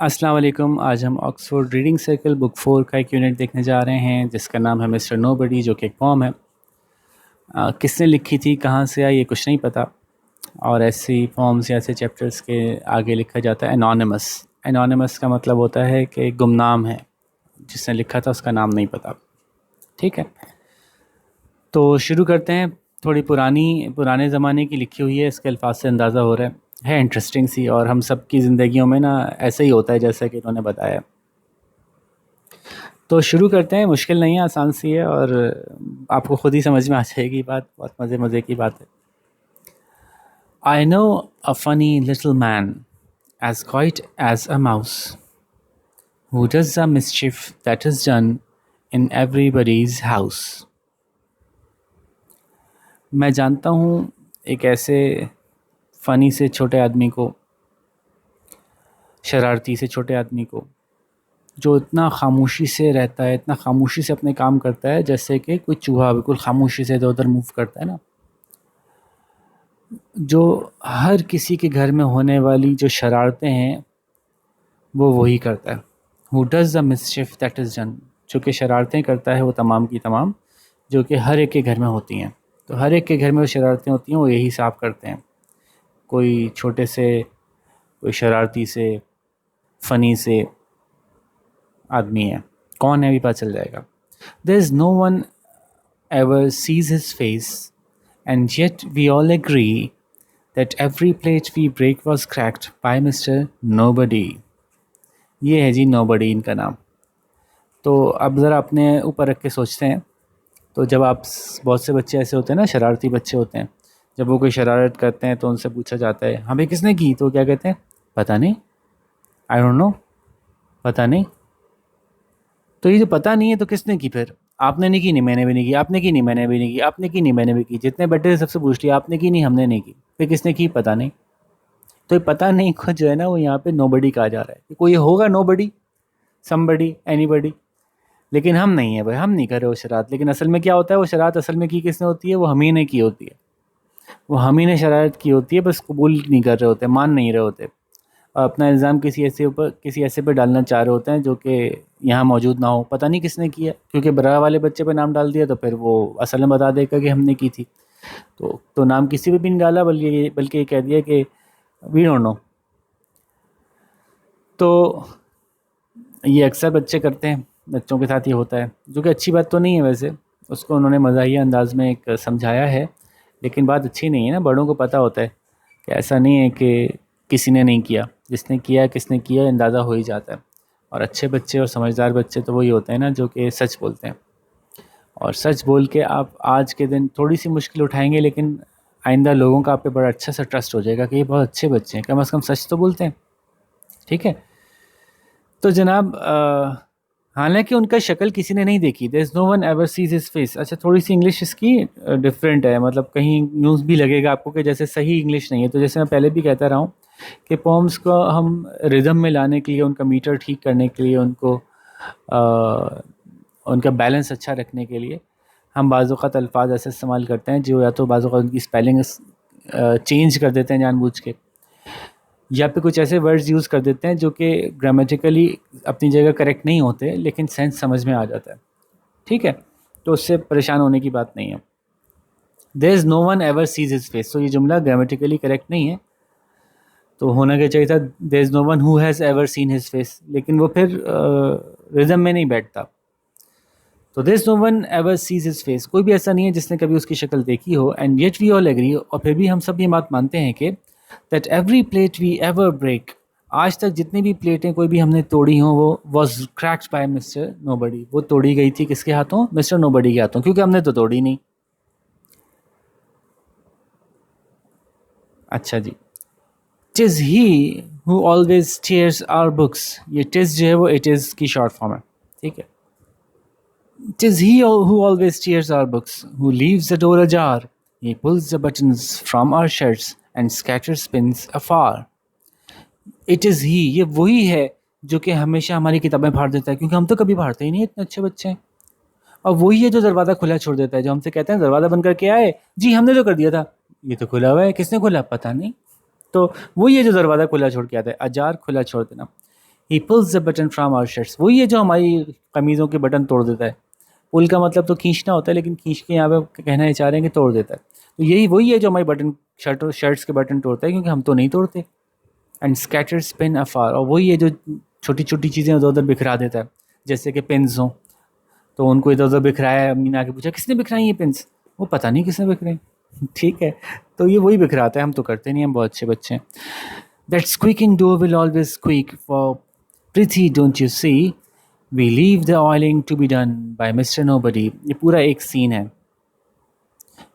अस्सलाम वालेकुम। आज हम ऑक्सफोर्ड रीडिंग सर्कल बुक 4 का एक यूनिट देखने जा रहे हैं जिसका नाम है मिस्टर नोबडी, जो कि एक पॉम है। किसने लिखी थी, कहाँ से आई, ये कुछ नहीं पता। और ऐसी पॉम्स या ऐसे चैप्टर्स के आगे लिखा जाता है एनोनिमस। एनोनिमस का मतलब होता है कि गुमनाम है, जिसने लिखा था उसका नाम नहीं पता। ठीक है, तो शुरू करते हैं। थोड़ी पुराने ज़माने की लिखी हुई है, इसके अल्फाज से अंदाज़ा हो रहा है इंटरेस्टिंग सी। और हम सब की ज़िंदगियों में ना ऐसा ही होता है जैसा कि इन्होंने बताया। तो शुरू करते हैं। मुश्किल नहीं है, आसान सी है और आपको खुद ही समझ में आ जाएगी बात। बहुत मज़े मज़े की बात है। I know a funny little man, as quiet as a mouse, who does the mischief that is done in everybody's house. मैं जानता हूँ एक ऐसे फ़नी से छोटे आदमी को, शरारती से छोटे आदमी को, जो इतना खामोशी से रहता है, इतना खामोशी से अपने काम करता है जैसे कि कोई चूहा बिल्कुल खामोशी से इधर उधर मूव करता है ना। जो हर किसी के घर में होने वाली जो शरारतें हैं वो वही करता है। Who does the mischief that is done, जो कि शरारतें करता है वो तमाम की तमाम, जो कि हर एक के घर में होती हैं। तो हर एक के घर में वो शरारतें होती हैं, वो यही साफ करते हैं। कोई छोटे से, कोई शरारती से, फ़नी से आदमी है। कौन है अभी पता चल जाएगा। There is no one ever sees his face, and yet we all agree that every plate we break was cracked by Mr. Nobody. ये है जी नोबडी इनका नाम। तो अब ज़रा अपने ऊपर रख के सोचते हैं। तो जब आप बहुत से बच्चे ऐसे होते हैं ना, शरारती बच्चे होते हैं, जब वो कोई शरारत करते हैं तो उनसे पूछा जाता है हमें किसने की, तो क्या कहते हैं? पता नहीं, आई डोंट नो, पता नहीं। तो ये जो पता नहीं है तो किसने की फिर? आपने नहीं की, नहीं मैंने भी नहीं की, आपने की नहीं मैंने भी नहीं की, आपने की नहीं मैंने भी की, जितने बैठे थे सबसे पूछ लिया आपने की नहीं हमने नहीं की, फिर किसने की? पता नहीं। तो ये पता नहीं को जो है ना वो यहाँ पे नोबडी कहा जा रहा है कि कोई होगा नोबडी, समबडी, एनीबडी। लेकिन हम नहीं है भाई, हम नहीं कर रहे वो शरारत। लेकिन असल में क्या होता है, वो शरारत असल में की किसने होती है? वो हम ही ने की होती है। वो हम ही ने शरारत की होती है, बस कबूल नहीं कर रहे होते, मान नहीं रहे होते। और अपना इल्ज़ाम किसी ऐसे पे डालना चाह रहे होते हैं जो कि यहाँ मौजूद ना हो। पता नहीं किसने किया, क्योंकि बरा वाले बच्चे पे नाम डाल दिया तो फिर वो असल में बता देगा कि हमने की थी। तो नाम किसी पे भी नहीं डाला, बल्कि ये कह दिया कि वी डोंट नो। तो ये अक्सर बच्चे करते हैं, बच्चों के साथ ये होता है, जो कि अच्छी बात तो नहीं है वैसे। उसको उन्होंने मज़ाहिया अंदाज में एक समझाया है, लेकिन बात अच्छी नहीं है ना। बड़ों को पता होता है कि ऐसा नहीं है कि किसी ने नहीं किया, जिसने किया किसने किया अंदाज़ा हो ही जाता है। और अच्छे बच्चे और समझदार बच्चे तो वही होते हैं ना जो कि सच बोलते हैं। और सच बोल के आप आज के दिन थोड़ी सी मुश्किल उठाएंगे, लेकिन आइंदा लोगों का आप पे बड़ा अच्छा सा ट्रस्ट हो जाएगा कि ये बहुत अच्छे बच्चे हैं, कम से कम सच तो बोलते हैं। ठीक है, तो जनाब हालांकि उनका शक्ल किसी ने नहीं देखी। There is no one ever sees his face. अच्छा, थोड़ी सी इंग्लिश इसकी डिफरेंट है, मतलब कहीं न्यूज़ भी लगेगा आपको कि जैसे सही इंग्लिश नहीं है। तो जैसे मैं पहले भी कहता रहा हूँ कि पोम्स को हम रिदम में लाने के लिए, उनका मीटर ठीक करने के लिए, उनका बैलेंस अच्छा रखने के लिए हम बाज़-औक़ात अल्फाज ऐसे इस्तेमाल करते हैं जो या तो बाज़-औक़ात उनकी स्पेलिंग चेंज कर देते हैं जानबूझ के, या फिर कुछ ऐसे वर्ड्स यूज़ कर देते हैं जो कि ग्रामेटिकली अपनी जगह करेक्ट नहीं होते, लेकिन सेंस समझ में आ जाता है। ठीक है, तो उससे परेशान होने की बात नहीं है। There is no one ever sees his face, तो ये जुमला ग्रामेटिकली करेक्ट नहीं है। तो होना क्या चाहिए था, there is no one who has ever seen his face, लेकिन वो फिर रिदम में नहीं बैठता। तो there is no one ever sees his face, कोई भी ऐसा नहीं है जिसने कभी उसकी शक्ल देखी हो। And yet we all agree, और फिर भी हम सब ये बात मानते हैं कि that every plate we ever break, आज तक जितनी भी प्लेटें कोई भी हमने तोड़ी हों वो was cracked by mister nobody, वो तोड़ी गई थी किसके हाथों? मिस्टर नोबडी के हाथों, क्योंकि हमने तो तोड़ी नहीं। अच्छा जी, tease he who always tears our books, ये टिज जो है वो इट इज़ की शॉर्ट फॉर्म है। ठीक है, tease he who always tears our books, who leaves the door ajar, he pulls the buttons from our shirts and scatters pins afar. It is he, ये वही है जो कि हमेशा हमारी किताबें फाड़ देता है, क्योंकि हम तो कभी फाड़ते ही नहीं, इतने अच्छे बच्चे हैं। और वही है जो दरवाज़ा खुला छोड़ देता है, जो हमसे कहते हैं दरवाज़ा बंद करके आए, जी हमने जो कर दिया था, ये तो खुला हुआ है, किसने खोला पता नहीं। तो वही है जो दरवाज़ा खुला छोड़ के आता है, अजार खुला छोड़ देना। He pulls the button from our shirts. वही है जो हमारी कमीज़ों के बटन तोड़ देता है। पुल का मतलब तो खींचना होता है, लेकिन खींच के यहाँ पे कहना ये चाह रहे हैं कि तोड़ देता है। तो यही वही है जो हमारी बटन शर्ट्स के बटन तोड़ता है, क्योंकि हम तो नहीं तोड़ते। एंड स्कैटर्स पेन अफार, और वही है जो छोटी छोटी चीज़ें इधर उधर बिखरा देता है, जैसे कि पेन्स हों तो उनको इधर उधर बिखराया है, अम्मी ने आके पूछा किसने बिखराई ये पेन्स, वो पता नहीं किसने बिखराई। ठीक है, तो ये वही बिखराता है, हम तो करते नहीं, हम बहुत अच्छे बच्चे हैं। That squeaking door will always squeak for Preeti don't you see, we leave the oiling to be done by mister nobody. ये पूरा एक सीन है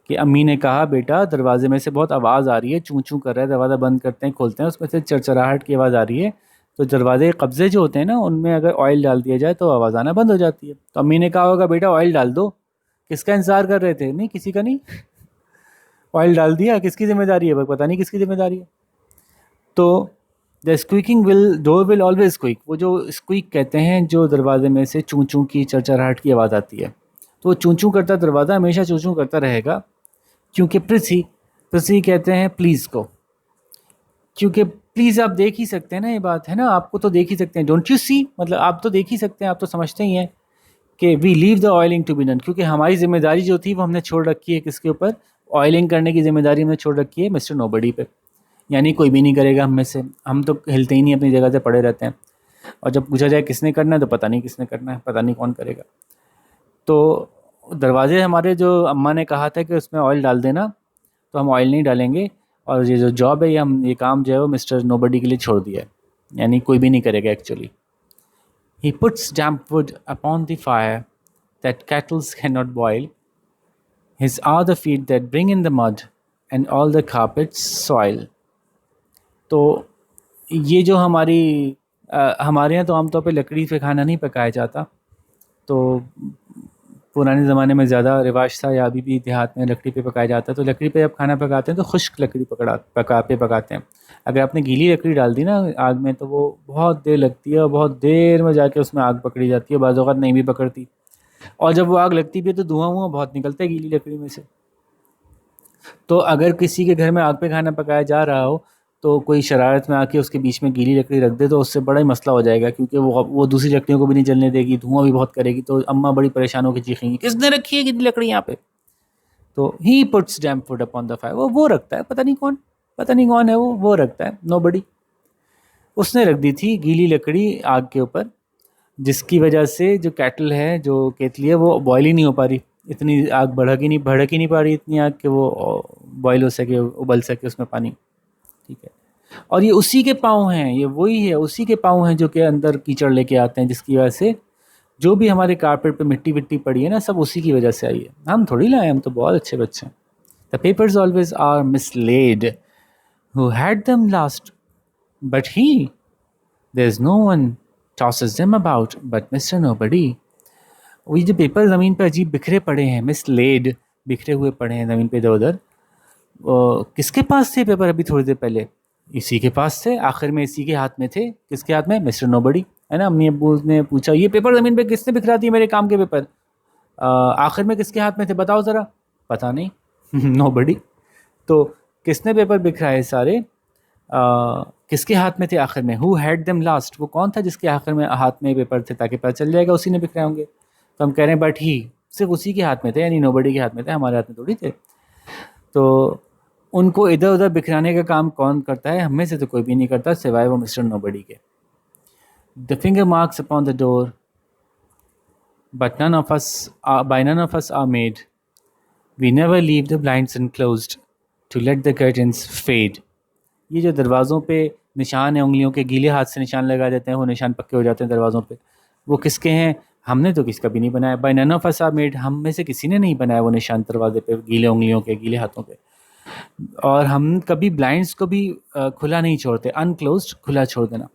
कि अम्मी ने कहा बेटा दरवाजे में से बहुत आवाज़ आ रही है, चूं चूं कर रहा है, दरवाज़ा बंद करते हैं खोलते हैं उसमें से चरचराहट की आवाज़ आ रही है, तो दरवाजे के कब्जे जो होते हैं ना उनमें अगर ऑयल डाल दिया जाए तो आवाज़ आना बंद हो जाती है। तो अम्मी ने कहा होगा बेटा ऑयल डाल दो, किसका इंतज़ार कर रहे थे, नहीं किसी का नहीं, ऑयल डाल दिया, किसकी जिम्मेदारी है, पता नहीं किसकी जिम्मेदारी है। तो the squeaking will door will always squeak, वो जो स्क्वीक कहते हैं जो दरवाजे में से चूं चूं की चरचराहट की आवाज़ आती है, तो वो चूं चूं करता दरवाज़ा हमेशा चूं चूं करता रहेगा, क्योंकि पृथ्वी कहते हैं प्लीज़ को, क्योंकि प्लीज़ आप देख ही सकते हैं ना, ये बात है ना, आपको तो देख ही सकते हैं, डोंट यू सी, मतलब आप तो देख ही सकते हैं, आप तो समझते ही हैं कि we leave the oiling to be done, क्योंकि हमारी जिम्मेदारी जो थी वो हमने छोड़ रखी है किसके ऊपर, ऑयलिंग करने की जिम्मेदारी हमने छोड़ रखी है मिस्टर नोबडी पे, यानी कोई भी नहीं करेगा हम में से, हम तो हिलते ही नहीं, अपनी जगह से पड़े रहते हैं, और जब पूछा जाए किसने करना है तो पता नहीं किसने करना है, पता नहीं कौन करेगा। तो दरवाजे हमारे जो अम्मा ने कहा था कि उसमें ऑयल डाल देना, तो हम ऑयल नहीं डालेंगे, और ये जो जॉब है ये हम ये काम जो है वो मिस्टर नोबडी के लिए छोड़ दिया है, यानी कोई भी नहीं करेगा actually. He puts damp wood upon the fire that kettles can not boil, his are the feet that bring in the mud and all the carpets soil. तो ये जो हमारे यहाँ तो आमतौर पे लकड़ी पे खाना नहीं पकाया जाता, तो पुराने ज़माने में ज़्यादा रिवाज था, या अभी भी देहात में लकड़ी पे पकाया जाता है, तो लकड़ी पे जब खाना पकाते हैं तो खुश्क लकड़ी पकाते हैं। अगर आपने गीली लकड़ी डाल दी ना आग में तो वो बहुत देर लगती है, और बहुत देर में जाके उसमें आग पकड़ी जाती है, बाज़ औक़ात नहीं भी पकड़ती, और जब वो आग लगती भी है तो धुआं बहुत निकलता है गीली लकड़ी में से। तो अगर किसी के घर में आग पे खाना पकाया जा रहा हो तो कोई शरारत में आके उसके बीच में गीली लकड़ी रख दे तो उससे बड़ा ही मसला हो जाएगा, क्योंकि वो दूसरी लकड़ियों को भी नहीं जलने देगी, धुआं भी बहुत करेगी, तो अम्मा बड़ी परेशान होकर चीखेंगी किसने रखी है गीली लकड़ी यहाँ पे। तो ही puts damp wood upon the fire, वो रखता है, पता नहीं कौन है वो रखता है, नोबडी। उसने रख दी थी गीली लकड़ी आग के ऊपर, जिसकी वजह से जो कैटल है, जो केतली है, वो बॉयल ही नहीं हो पा रही, इतनी आग भड़क ही नहीं पा रही इतनी आग कि वो बॉयल हो सके, उबल सके उसमें पानी। ठीक है, और ये उसी के पाँव हैं, ये वही है, उसी के पाँव हैं जो कि अंदर कीचड़ लेके आते हैं, जिसकी वजह से जो भी हमारे कारपेट पे मिट्टी विट्टी पड़ी है ना, सब उसी की वजह से आई है, हम थोड़ी लाए, हम तो बहुत अच्छे बच्चे हैं। The papers always are mislaid, who had them last but he, there is no one tosses them about but mister nobody. वो ये जो पेपर ज़मीन पे अजीब बिखरे पड़े हैं, मिसलेड, बिखरे हुए पड़े हैं ज़मीन पे इधर उधर, किसके पास थे पेपर अभी थोड़ी देर पहले, इसी के पास थे, आखिर में इसी के हाथ में थे, किसके हाथ में, मिस्टर नोबडी, है ना। अम्मी अब्बू ने पूछा ये पेपर ज़मीन पे किसने बिखरा दिए मेरे काम के पेपर, आखिर में किसके हाथ में थे बताओ ज़रा, पता नहीं नोबडी। तो किसने पेपर बिखराए सारे, किसके हाथ में थे आखिर में, हु हैड देम लास्ट, वो कौन था जिसके आखिर में हाथ में पेपर थे, ताकि पता चल जाएगा उसी ने बिखराए होंगे। तो हम कह रहे हैं बट ही, सिर्फ उसी के हाथ में थे, यानी नोबडी के हाथ में थे, हमारे हाथ में थोड़ी थे। तो उनको इधर उधर बिखराने का काम कौन करता है, हमें से तो कोई भी नहीं करता सिवाय वो मिस्टर नोबडी के। The finger marks upon the door but none of us by none of us are made, we never leave the blinds unclosed to let the curtains fade. ये जो दरवाज़ों पे निशान है, उंगलियों के गीले हाथ से निशान लगा देते हैं, वो निशान पक्के हो जाते हैं दरवाज़ों पे, वो किसके हैं, हमने तो किसका भी नहीं बनाया, by none of us are made, हम में से किसी ने नहीं बनाया वो निशान दरवाजे पे गीले उंगलियों के, गीले हाथों पे। और हम कभी ब्लाइंड्स को भी खुला नहीं छोड़ते, अनक्लोज्ड खुला छोड़ देना,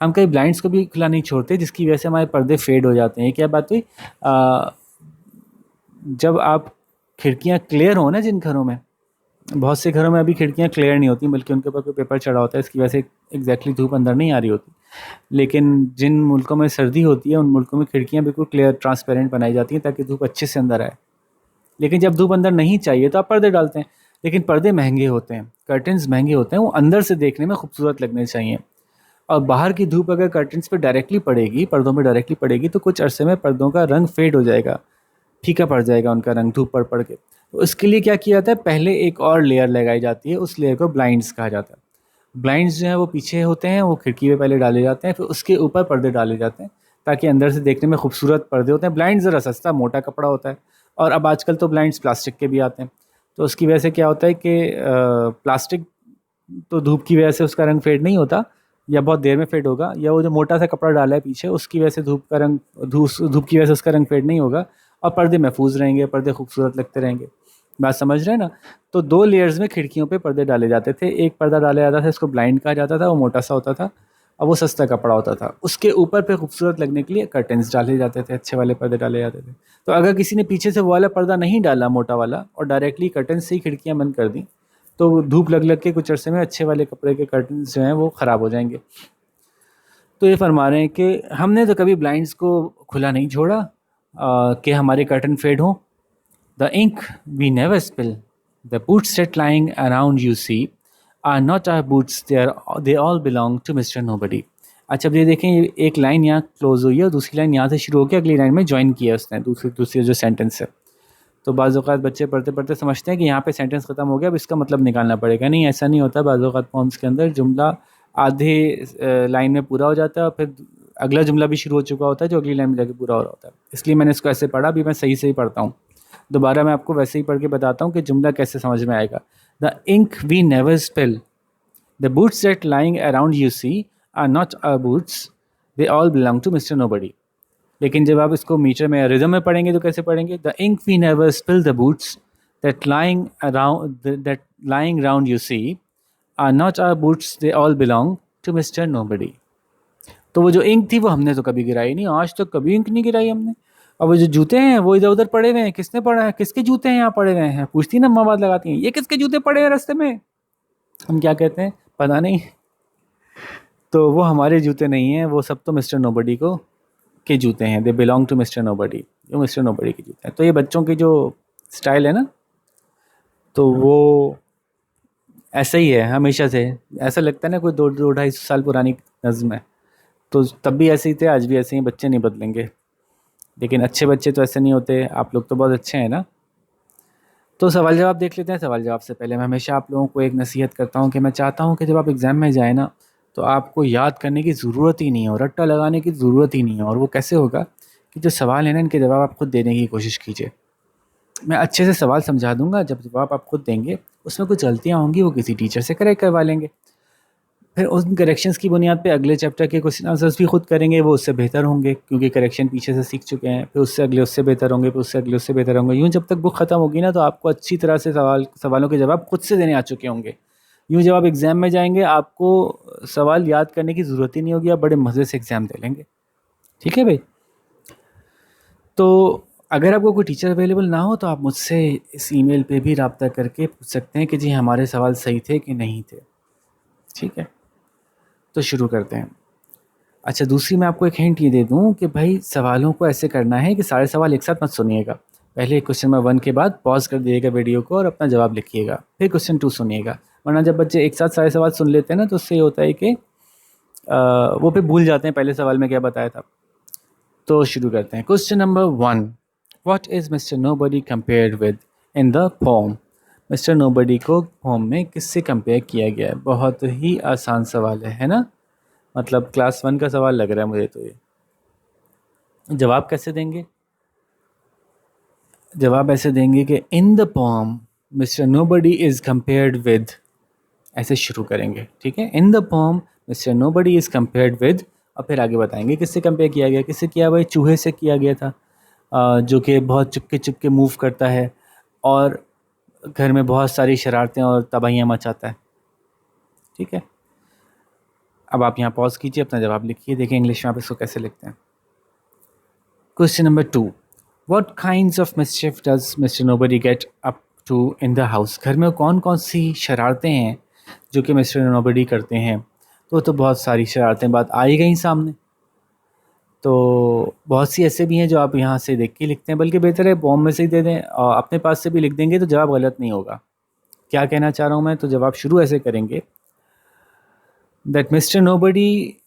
हम कभी ब्लाइंड्स को भी खुला नहीं छोड़ते, जिसकी वजह से हमारे पर्दे फेड हो जाते हैं। ये क्या बात हुई, जब आप खिड़कियाँ क्लियर हो ना, जिन घरों में, बहुत से घरों में अभी खिड़कियाँ क्लियर नहीं होती, बल्कि उनके ऊपर कोई पेपर चढ़ा होता है, इसकी वजह से एग्जैक्टली धूप अंदर नहीं आ रही होती। लेकिन जिन मुल्कों में सर्दी होती है उन मुल्कों में खिड़कियाँ बिल्कुल क्लियर ट्रांसपेरेंट बनाई जाती हैं ताकि धूप अच्छे से अंदर आए। लेकिन जब धूप अंदर नहीं चाहिए तो आप पर्दे डालते हैं, लेकिन पर्दे महंगे होते हैं, कर्टन्स महंगे होते हैं, वो अंदर से देखने में खूबसूरत लगने चाहिए। और बाहर की धूप अगर कर्टन्स पे डायरेक्टली पड़ेगी, पर्दों पे डायरेक्टली पड़ेगी, तो कुछ अरसे में पर्दों का रंग फेड हो जाएगा, फीका पड़ जाएगा उनका रंग धूप पड़ पड़ के। तो उसके लिए क्या किया जाता है, पहले एक और लेयर लगाई जाती है, उस लेयर को ब्लाइंड्स कहा जाता है। ब्लाइंड्स जो हैं वो पीछे होते हैं, वो खिड़की पे पहले डाले जाते हैं, फिर उसके ऊपर पर्दे डाले जाते हैं ताकि अंदर से देखने में खूबसूरत पर्दे होते हैं। ब्लाइंड ज़रा सस्ता मोटा कपड़ा होता है, और अब आजकल तो ब्लाइंड्स प्लास्टिक के भी आते हैं। तो उसकी वजह से क्या होता है कि प्लास्टिक तो धूप की वजह से उसका रंग फेड नहीं होता, या बहुत देर में फेड होगा, या वो जो मोटा सा कपड़ा डाला है पीछे उसकी वजह से धूप का रंग, धूप की वजह से उसका रंग फेड नहीं होगा, और पर्दे महफूज रहेंगे, पर्दे खूबसूरत लगते रहेंगे। बात समझ रहे हैं ना? तो 2 लेयर्स में खिड़कियों पे पर्दे डाले जाते थे। एक पर्दा डाला जाता था, इसको ब्लाइंड कहा जाता था, वो मोटा सा होता था और वो सस्ता कपड़ा होता था। उसके ऊपर पे खूबसूरत लगने के लिए कर्टेन्स डाले जाते थे, अच्छे वाले पर्दे डाले जाते थे। तो अगर किसी ने पीछे से वो वाला पर्दा नहीं डाला मोटा वाला, और डायरेक्टली कर्टेन्स से ही खिड़कियाँ बंद कर दी, तो धूप लग लग के कुछ अरसे में अच्छे वाले कपड़े के कर्टेन्स जो हैं वो ख़राब हो जाएंगे। तो ये फरमा रहे हैं कि हमने तो कभी ब्लाइंड्स को खुला नहीं छोड़ा कि हमारे कर्टन फेड हों। The ink we never spill, the boots that lying around you see are not our boots, they all belong to Mr. Nobody। अच्छा, अब ये देखें, ये एक लाइन यहाँ क्लोज हुई है और दूसरी लाइन यहाँ से शुरू होकर अगली लाइन में ज्वाइन किया उसने, दूसरी जो सेंटेंस है। तो बाज़ औक़ात बच्चे पढ़ते पढ़ते समझते हैं कि यहाँ पे सेंटेंस ख़त्म हो गया, अब इसका मतलब निकालना पड़ेगा। नहीं, ऐसा नहीं होता। बाज़ औक़ात पॉम्स के अंदर जुमला आधे लाइन में पूरा हो जाता है और फिर अगला जुमला भी शुरू हो चुका होता है जो अगली लाइन में जाके पूरा हो रहा होता है। इसलिए मैंने इसको ऐसे पढ़ा, अभी मैं सही से ही पढ़ता हूँ। दोबारा मैं आपको वैसे ही पढ़ के बताता हूँ कि जुमला कैसे समझ में आएगा। The ink we never spill, the boots that lying around you see are not our boots, they all belong to mister nobody. लेकिन जब आप इसको मीटर में, रिदम में पढ़ेंगे तो कैसे पढ़ेंगे? The ink we never spill, the boots that lying around you see are not our boots, they all belong to mister nobody. तो वो जो इंक थी वो हमने तो कभी गिराई नहीं, आज तक कभी इंक नहीं गिराई हमने। और वो जो जूते हैं वो इधर उधर पड़े हुए हैं, किसने पड़ा है, किसके जूते हैं यहाँ पड़े हुए हैं, पूछती ना अम्मा, बात लगाती हैं, ये किसके जूते पड़े हैं रास्ते में। हम क्या कहते हैं, पता नहीं। तो वो हमारे जूते नहीं हैं, वो सब तो मिस्टर नोबडी को के जूते हैं, they belong to mister nobody, जो मिस्टर नोबडी के जूते हैं। तो ये बच्चों की जो स्टाइल है ना, तो वो ऐसा ही है हमेशा से। ऐसा लगता है ना कोई 2-2.5 साल पुरानी नज़्म है। तो तब भी ऐसे ही थे, आज भी ऐसे ही, बच्चे नहीं बदलेंगे। लेकिन अच्छे बच्चे तो ऐसे नहीं होते, आप लोग तो बहुत अच्छे हैं ना। तो सवाल जवाब देख लेते हैं। सवाल जवाब से पहले मैं हमेशा आप लोगों को एक नसीहत करता हूँ कि मैं चाहता हूँ कि जब आप एग्ज़ाम में जाए ना, तो आपको याद करने की ज़रूरत ही नहीं हो, रट्टा लगाने की ज़रूरत ही नहीं हो। और वो कैसे होगा कि जो सवाल है ना, इनके जवाब आप खुद देने की कोशिश कीजिए। मैं अच्छे से सवाल समझा दूँगा, जब जवाब आप खुद देंगे उसमें कुछ गलतियाँ होंगी वो किसी टीचर से करेक्ट करवा लेंगे। फिर उन करेक्शंस की बुनियाद पे अगले चैप्टर के क्वेश्चन आंसर्स भी खुद करेंगे, वो उससे बेहतर होंगे क्योंकि करेक्शन पीछे से सीख चुके हैं। फिर उससे अगले उससे बेहतर होंगे, फिर उससे अगले उससे बेहतर होंगे। यूँ जब तक बुक ख़त्म होगी ना, तो आपको अच्छी तरह से सवालों के जवाब खुद से देने आ चुके होंगे। यूँ जब आप एग्ज़ाम में जाएंगे, आपको सवाल याद करने की ज़रूरत ही नहीं होगी, आप बड़े मज़े से एग्ज़ाम दे लेंगे। ठीक है भाई? तो अगर आपको कोई टीचर अवेलेबल ना हो तो आप मुझसे इस ईमेल पे भी रब्ता करके पूछ सकते हैं कि जी हमारे सवाल सही थे कि नहीं थे। ठीक है, तो शुरू करते हैं। अच्छा, दूसरी मैं आपको एक हिंट ये दे दूँ कि भाई सवालों को ऐसे करना है कि सारे सवाल एक साथ मत सुनिएगा। पहले क्वेश्चन नंबर 1 के बाद पॉज़ कर दिएगा वीडियो को और अपना जवाब लिखिएगा, फिर क्वेश्चन 2 सुनिएगा। वरना जब बच्चे एक साथ सारे सवाल सुन लेते हैं ना, तो उससे ये होता है कि वो फिर भूल जाते हैं पहले सवाल में क्या बताया था। तो शुरू करते हैं। Question number 1, what is mister nobody compared with in the pome? Mister nobody को पोम में किससे कंपेयर किया गया है? बहुत ही आसान सवाल है ना? मतलब क्लास 1 का सवाल लग रहा है मुझे तो ये। जवाब कैसे देंगे? जवाब ऐसे देंगे कि in the pome mister nobody is compared with, ऐसे शुरू करेंगे। ठीक है, in the pome mister nobody is compared with, और फिर आगे बताएंगे किससे कंपेयर किया गया। किससे किया भाई? चूहे से किया गया था, जो कि बहुत चुपके चुपके मूव करता है और घर में बहुत सारी शरारतें और तबाहियाँ मचाता है। ठीक है, अब आप यहाँ पॉज कीजिए, अपना जवाब लिखिए, देखिए इंग्लिश में आप इसको कैसे लिखते हैं। Question number 2, what kinds of mischief does mister nobody get up to in the house? घर में कौन कौन सी शरारतें हैं जो कि मिस्टर नोबडी करते हैं? तो बहुत सारी शरारतें बात आ ही गई सामने। तो बहुत सी ऐसे भी हैं जो आप यहाँ से देख के लिखते हैं, बल्कि बेहतर है बॉम्ब में से ही दे दें, और अपने पास से भी लिख देंगे तो जवाब गलत नहीं होगा। क्या कहना चाह रहा हूँ मैं? तो जवाब शुरू ऐसे करेंगे, that Mr. Nobody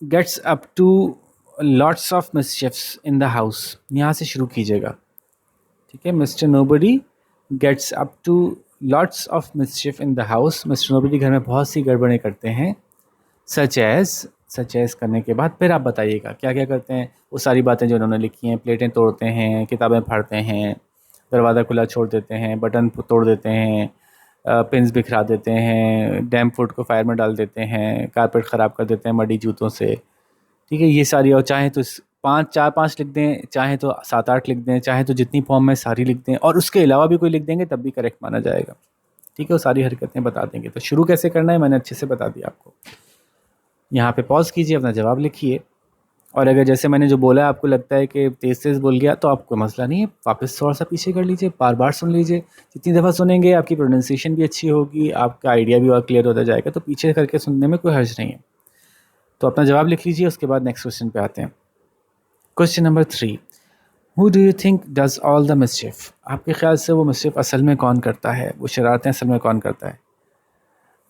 gets up to lots of mischiefs in the house. यहाँ से शुरू कीजिएगा, ठीक है. Mr. Nobody gets up to lots of mischief in the house. Mr. Nobody घर में बहुत सी गड़बड़ें करते हैं. Such as करने के बाद फिर आप बताइएगा क्या क्या करते हैं. वो सारी बातें जो उन्होंने लिखी हैं, प्लेटें तोड़ते हैं, किताबें फाड़ते हैं, दरवाज़ा खुला छोड़ देते हैं, बटन तोड़ देते हैं, पिन्स बिखरा देते हैं, डैम फूड को फायर में डाल देते हैं, कारपेट ख़राब कर देते हैं मडी जूतों से, ठीक है. ये सारी, और चाहे तो 5 लिख दें, चाहे तो 7-8 लिख दें, चाहे तो जितनी फॉर्म में सारी लिख दें, और उसके अलावा भी कोई लिख देंगे तब भी करेक्ट माना जाएगा, ठीक है. वो सारी हरकतें बता देंगे. तो शुरू कैसे करना है मैंने अच्छे से बता दिया आपको. यहाँ पे पॉज कीजिए, अपना जवाब लिखिए, और अगर जैसे मैंने जो बोला आपको लगता है कि तेज़ बोल गया तो आपको मसला नहीं है, वापस थोड़ा सा पीछे कर लीजिए, बार बार सुन लीजिए. जितनी दफ़ा सुनेंगे आपकी प्रोनाउंसिएशन भी अच्छी होगी, आपका आइडिया भी और क्लियर होता जाएगा. तो पीछे करके सुनने में कोई हर्ज नहीं है. तो अपना जवाब लिख लीजिए, उसके बाद नेक्स्ट क्वेश्चन पे आते हैं. Question number 3, who do you think does all the मिसचिफ. आपके ख्याल से वो मिसचिफ असल में कौन करता है, वो शरारतें असल में कौन करता है.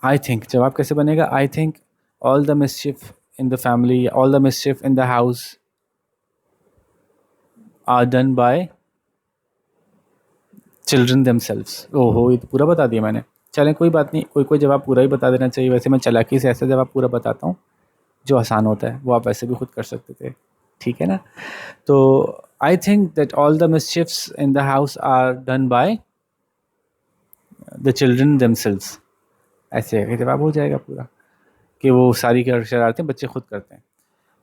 आई थिंक, जवाब कैसे बनेगा. I think all the मिसचिफ in the family, all the mischief in the house are done by children themselves. ओहो, ये तो पूरा बता दिया मैंने. चलें कोई बात नहीं, कोई जवाब पूरा ही बता देना चाहिए. वैसे मैं चालाकी से ऐसा जवाब पूरा बताता हूँ जो आसान होता है, वो आप वैसे भी खुद कर सकते थे, ठीक है ना. तो I think that all the mischiefs in the house are done by the children themselves. ऐसे जवाब हो जाएगा पूरा कि वो सारी शरारतें बच्चे खुद करते हैं.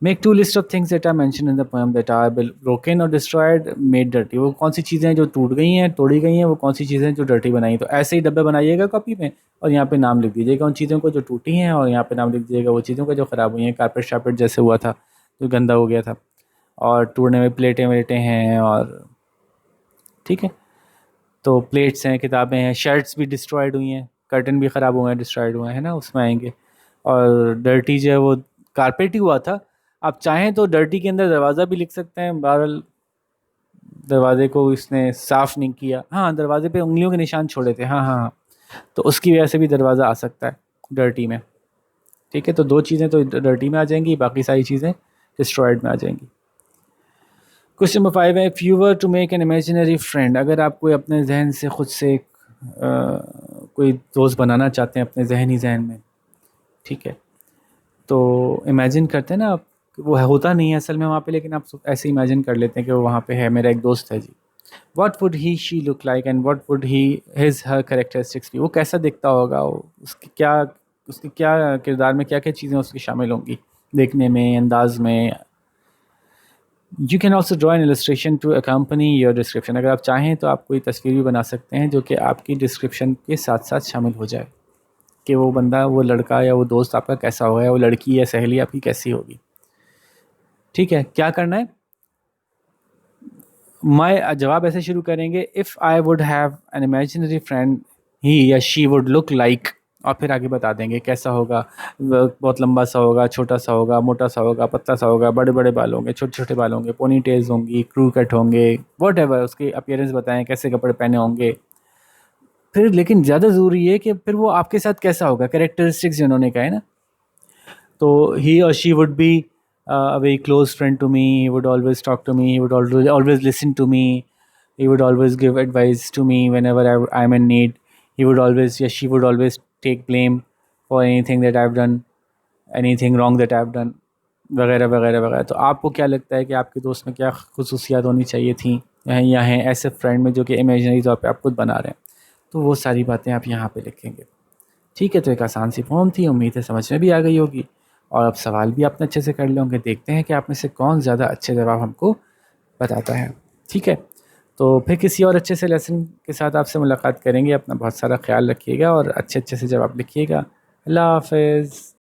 Make 2 list of things that are mention in the poem that are broken और डिस्ट्रॉयड मेड डर्टी. वो कौन सी चीज़ें हैं जो टूट गई हैं, तोड़ी गई हैं, वो कौन सी चीज़ें हैं जो डर्टी बनाई. तो ऐसे ही डब्बे बनाइएगा कॉपी में, और यहाँ पे नाम लिख दीजिएगा उन चीज़ों को जो टूटी हैं, और यहाँ पे नाम लिख दीजिएगा वो चीज़ों को जो ख़राब हुई हैं. कारपेट शार्पेट जैसे हुआ था, जो गंदा हो गया था, और टूटने में प्लेटें वेटें हैं, और ठीक है. तो प्लेट्स हैं, किताबें हैं, शर्ट्स भी डिस्ट्रॉयड हुई हैं, कर्टन भी ख़राब हुए हैं, डिस्ट्रॉयड हुए हैं, है ना, उसमें आएंगे. और डर्टी जो है वो कारपेट ही हुआ था. आप चाहें तो डर्टी के अंदर दरवाज़ा भी लिख सकते हैं. बहरहाल दरवाजे को इसने साफ़ नहीं किया. हाँ, दरवाजे पे उंगलियों के निशान छोड़े थे. हाँ हाँ हाँ, तो उसकी वजह से भी दरवाज़ा आ सकता है डर्टी में, ठीक है. तो 2 चीज़ें तो डर्टी में आ जाएंगी, बाकी सारी चीज़ें डिस्ट्रॉयड में आ जाएंगी. क्वेश्चन नंबर 5 है, if you were to make an imaginary friend. अगर आप कोई अपने जहन से खुद से कोई दोस्त बनाना चाहते हैं अपने जहनी जहन में, ठीक है. तो इमेजिन करते हैं ना आप, वो होता नहीं है असल में वहाँ पे, लेकिन आप ऐसे इमेजिन कर लेते हैं कि वो वहाँ पे है, मेरा एक दोस्त है जी. What would he she look like and what would he his her characteristics भी. वो कैसा दिखता होगा, उसके क्या किरदार में क्या क्या चीज़ें उसकी शामिल होंगी, देखने में, अंदाज में. You can also draw an illustration to accompany your description. अगर आप चाहें तो आप कोई तस्वीर भी बना सकते हैं जो कि आपकी डिस्क्रिप्शन के साथ साथ शामिल हो जाए, कि वो बंदा, वो लड़का या वो दोस्त आपका कैसा होगा, या वो लड़की या सहेली आपकी कैसी होगी, ठीक है. क्या करना है, मैं जवाब ऐसे शुरू करेंगे, if I would have an imaginary friend he या शी वुड लुक लाइक, और फिर आगे बता देंगे कैसा होगा. बहुत लंबा सा होगा, छोटा सा होगा, मोटा सा होगा, पतला सा होगा, बड़े बड़े बाल होंगे, छोटे छोटे बाल होंगे, पोनी टेल्स होंगी, क्रू कट होंगे, वॉट एवर उसकी अपीयरेंस बताएं, कैसे कपड़े पहने होंगे. फिर लेकिन ज़्यादा ज़रूरी है कि फिर वो आपके साथ कैसा होगा, कैरेक्टरिस्टिक्स जिन्होंने कहा है ना. तो ही और she would be a very close friend to me. He would always talk to me. He would always listen to me. He would always give advice to me whenever I'm in need. He would always, yeah, she would always take blame for anything that I've done, anything wrong that I've done, वगैरह वगैरह वगैरह. तो आपको क्या लगता है कि आपके दोस्त में क्या खुसूसियात होनी चाहिए थी या हैं ऐसे फ्रेंड में जो कि इमेजिनरी तौर पे आप खुद बना रहे हैं. तो वो सारी बातें आप यहाँ पे लिखेंगे, ठीक है. तो एक आसान सी फॉर्म थी, उम्मीद है समझ में भी आ गई होगी, और अब सवाल भी आपने अच्छे से कर लिए होंगे. देखते हैं कि आप में से कौन ज़्यादा अच्छे जवाब हमको बताता है, ठीक है. तो फिर किसी और अच्छे से लेसन के साथ आपसे मुलाकात करेंगे. अपना बहुत सारा ख्याल रखिएगा और अच्छे अच्छे से जवाब लिखिएगा. अल्लाह हाफ़िज़.